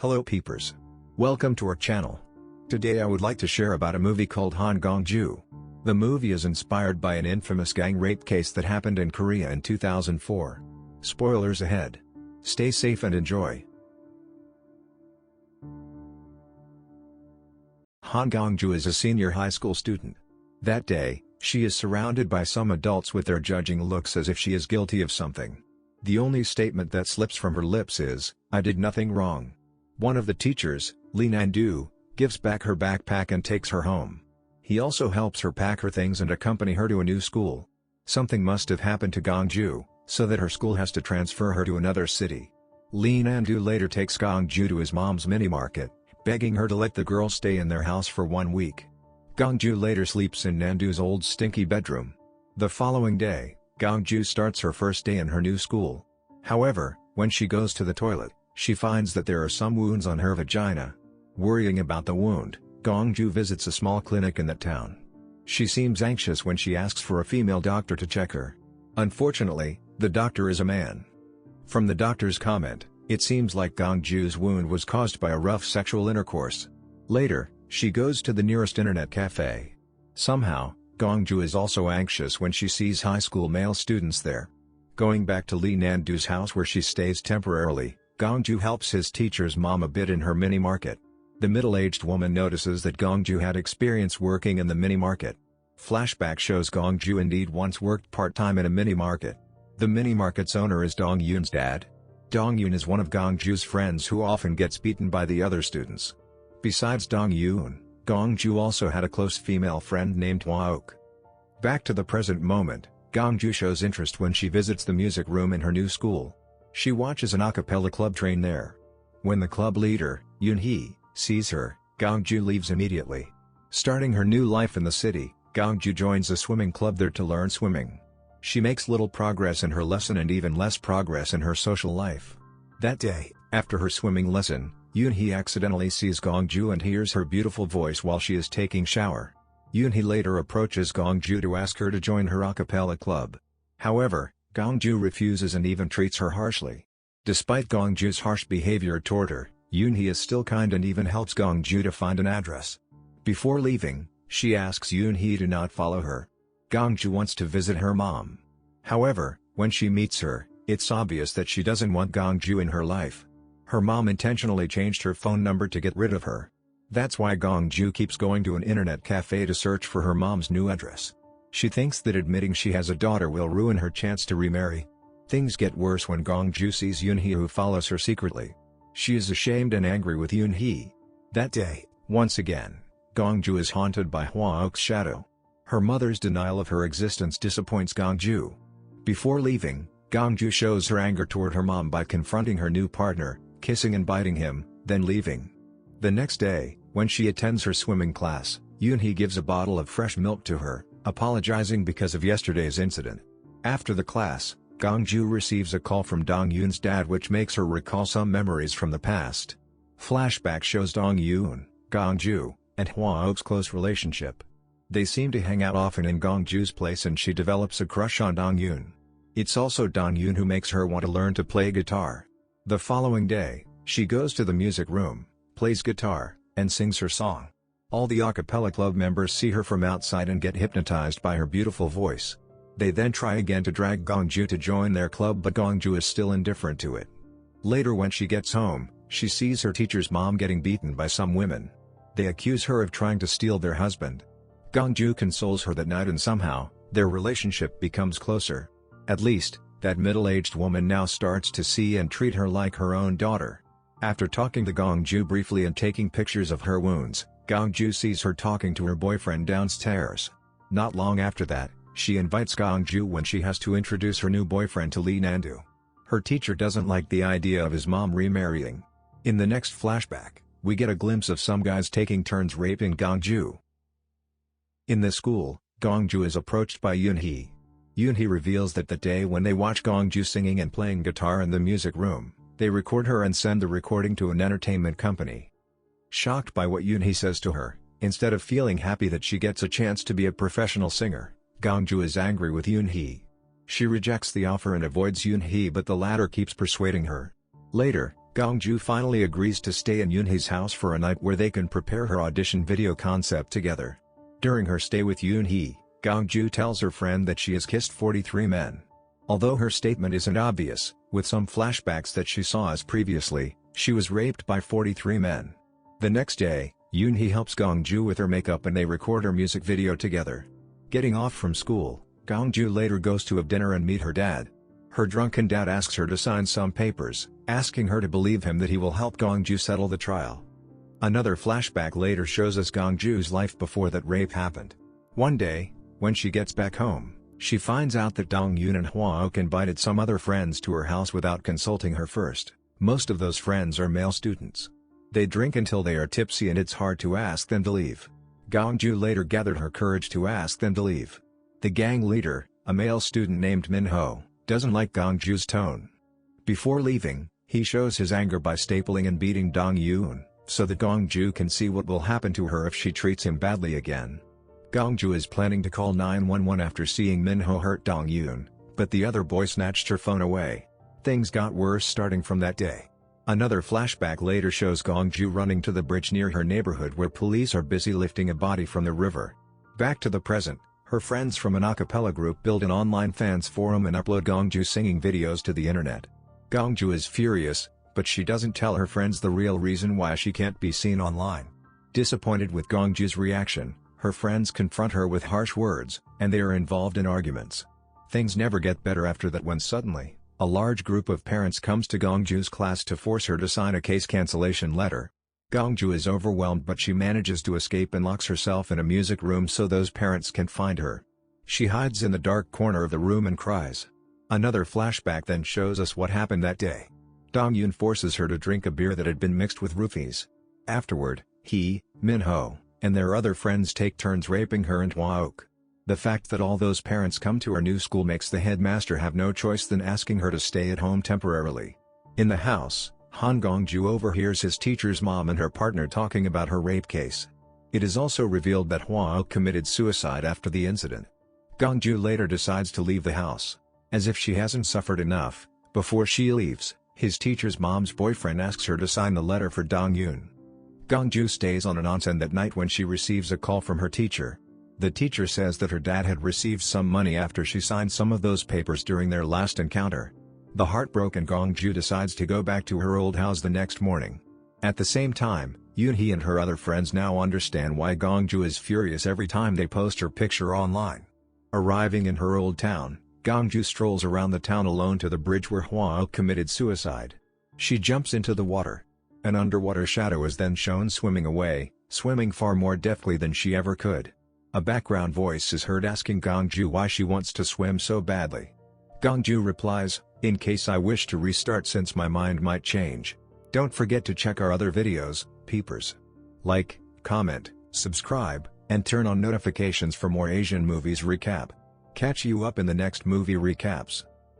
Hello peepers. Welcome to our channel. Today I would like to share about a movie called Han Gong-ju. The movie is inspired by an infamous gang rape case that happened in Korea in 2004. Spoilers ahead. Stay safe and enjoy. Han Gong-ju is a senior high school student. That day, she is surrounded by some adults with their judging looks as if she is guilty of something. The only statement that slips from her lips is, "I did nothing wrong." One of the teachers, Lee Nan-do, gives back her backpack and takes her home. He also helps her pack her things and accompany her to a new school. Something must have happened to Gong-ju, so that her school has to transfer her to another city. Lee Nan-do later takes Gong-ju to his mom's mini-market, begging her to let the girl stay in their house for 1 week. Gong-ju later sleeps in Nan-do's old stinky bedroom. The following day, Gong-ju starts her first day in her new school. However, when she goes to the toilet, she finds that there are some wounds on her vagina. Worrying about the wound, Gong-ju visits a small clinic in that town. She seems anxious when she asks for a female doctor to check her. Unfortunately, the doctor is a man. From the doctor's comment, it seems like Gong-ju's wound was caused by a rough sexual intercourse. Later, she goes to the nearest internet cafe. Somehow, Gong-ju is also anxious when she sees high school male students there. Going back to Lee Nan-do's house where she stays temporarily, Gong-ju helps his teacher's mom a bit in her mini-market. The middle-aged woman notices that Gong-ju had experience working in the mini-market. Flashback shows Gong-ju indeed once worked part-time in a mini-market. The mini-market's owner is Dong-yoon's dad. Dong-yoon is one of Gong-ju's friends who often gets beaten by the other students. Besides Dong-yoon, Gong-ju also had a close female friend named Hwa-ok. Back to the present moment, Gong-ju shows interest when she visits the music room in her new school. She watches an a cappella club train there. When the club leader, Yoon-hee, sees her, Gong-ju leaves immediately. Starting her new life in the city, Gong-ju joins a swimming club there to learn swimming. She makes little progress in her lesson and even less progress in her social life. That day, after her swimming lesson, Yoon-hee accidentally sees Gong-ju and hears her beautiful voice while she is taking shower. Yoon-hee later approaches Gong-ju to ask her to join her a cappella club. However, Gong-ju refuses and even treats her harshly. Despite Gong-ju's harsh behavior toward her, Yoon-hee is still kind and even helps Gong-ju to find an address. Before leaving, she asks Yoon-hee to not follow her. Gong-ju wants to visit her mom. However, when she meets her, it's obvious that she doesn't want Gong-ju in her life. Her mom intentionally changed her phone number to get rid of her. That's why Gong-ju keeps going to an internet cafe to search for her mom's new address. She thinks that admitting she has a daughter will ruin her chance to remarry. Things get worse when Gong-ju sees Yoon-hee who follows her secretly. She is ashamed and angry with Yoon-hee. That day, once again, Gong-ju is haunted by Hwa-ok's shadow. Her mother's denial of her existence disappoints Gong-ju. Before leaving, Gong-ju shows her anger toward her mom by confronting her new partner, kissing and biting him, then leaving. The next day, when she attends her swimming class, Yoon-hee gives a bottle of fresh milk to her, apologizing because of yesterday's incident. After the class, Gong-ju receives a call from Dong-yoon's dad which makes her recall some memories from the past. Flashback shows Dong-yoon, Gong-ju, and Hwa-ok's close relationship. They seem to hang out often in Gong-ju's place and she develops a crush on Dong-yoon. It's also Dong-yoon who makes her want to learn to play guitar. The following day, she goes to the music room, plays guitar, and sings her song. All the a cappella club members see her from outside and get hypnotized by her beautiful voice. They then try again to drag Gong-ju to join their club but Gong-ju is still indifferent to it. Later when she gets home, she sees her teacher's mom getting beaten by some women. They accuse her of trying to steal their husband. Gong-ju consoles her that night and somehow, their relationship becomes closer. At least, that middle-aged woman now starts to see and treat her like her own daughter. After talking to Gong-ju briefly and taking pictures of her wounds, Gong-ju sees her talking to her boyfriend downstairs. Not long after that, she invites Gong-ju when she has to introduce her new boyfriend to Lee Nan-do. Her teacher doesn't like the idea of his mom remarrying. In the next flashback, we get a glimpse of some guys taking turns raping Gong-ju. In the school, Gong-ju is approached by Yoon-hee. Yoon-hee reveals that the day when they watch Gong-ju singing and playing guitar in the music room, they record her and send the recording to an entertainment company. Shocked by what Yoon-hee says to her, instead of feeling happy that she gets a chance to be a professional singer, Gong-ju is angry with Yoon-hee. She rejects the offer and avoids Yoon-hee but the latter keeps persuading her. Later, Gongju finally agrees to stay in Yoonhee's house for a night where they can prepare her audition video concept together. During her stay with Yoonhee, Gongju tells her friend that she has kissed 43 men. Although her statement isn't obvious, with some flashbacks that she saw as previously, she was raped by 43 men. The next day, Yoonhee helps Gongju with her makeup and they record her music video together. Getting off from school, Gongju later goes to a dinner and meet her dad. Her drunken dad asks her to sign some papers, asking her to believe him that he will help Gongju settle the trial. Another flashback later shows us Gongju's life before that rape happened. One day, when she gets back home, she finds out that Dong-yoon and Hwa-ok invited some other friends to her house without consulting her first. Most of those friends are male students. They drink until they are tipsy and it's hard to ask them to leave. Gongju later gathered her courage to ask them to leave. The gang leader, a male student named Min-ho, doesn't like Gongju's tone. Before leaving, he shows his anger by stapling and beating Dong-yoon, so that Gongju can see what will happen to her if she treats him badly again. Gongju is planning to call 911 after seeing Min-ho hurt Dong-yoon, but the other boy snatched her phone away. Things got worse starting from that day. Another flashback later shows Gongju running to the bridge near her neighborhood where police are busy lifting a body from the river. Back to the present, her friends from an a cappella group build an online fans forum and upload Gongju singing videos to the internet. Gongju is furious, but she doesn't tell her friends the real reason why she can't be seen online. Disappointed with Gongju's reaction, her friends confront her with harsh words, and they are involved in arguments. Things never get better after that when suddenly, a large group of parents comes to Gongju's class to force her to sign a case cancellation letter. Gongju is overwhelmed but she manages to escape and locks herself in a music room so those parents can find her. She hides in the dark corner of the room and cries. Another flashback then shows us what happened that day. Dong-yoon forces her to drink a beer that had been mixed with roofies. Afterward, he, Min-ho, and their other friends take turns raping her and Hwa-ok. The fact that all those parents come to her new school makes the headmaster have no choice than asking her to stay at home temporarily. In the house, Han Gongju overhears his teacher's mom and her partner talking about her rape case. It is also revealed that Hwa-ok committed suicide after the incident. Gongju later decides to leave the house. As if she hasn't suffered enough, before she leaves, his teacher's mom's boyfriend asks her to sign the letter for Dong-yoon. Gongju stays on an onsen that night when she receives a call from her teacher. The teacher says that her dad had received some money after she signed some of those papers during their last encounter. The heartbroken Gongju decides to go back to her old house the next morning. At the same time, Yoonhee and her other friends now understand why Gongju is furious every time they post her picture online. Arriving in her old town, Gongju strolls around the town alone to the bridge where Hwa-ok committed suicide. She jumps into the water. An underwater shadow is then shown swimming away, swimming far more deftly than she ever could. A background voice is heard asking Gongju why she wants to swim so badly. Gongju replies, "In case I wish to restart since my mind might change." Don't forget to check our other videos, peepers. Like, comment, subscribe, and turn on notifications for more Asian movies recap. Catch you up in the next movie recaps.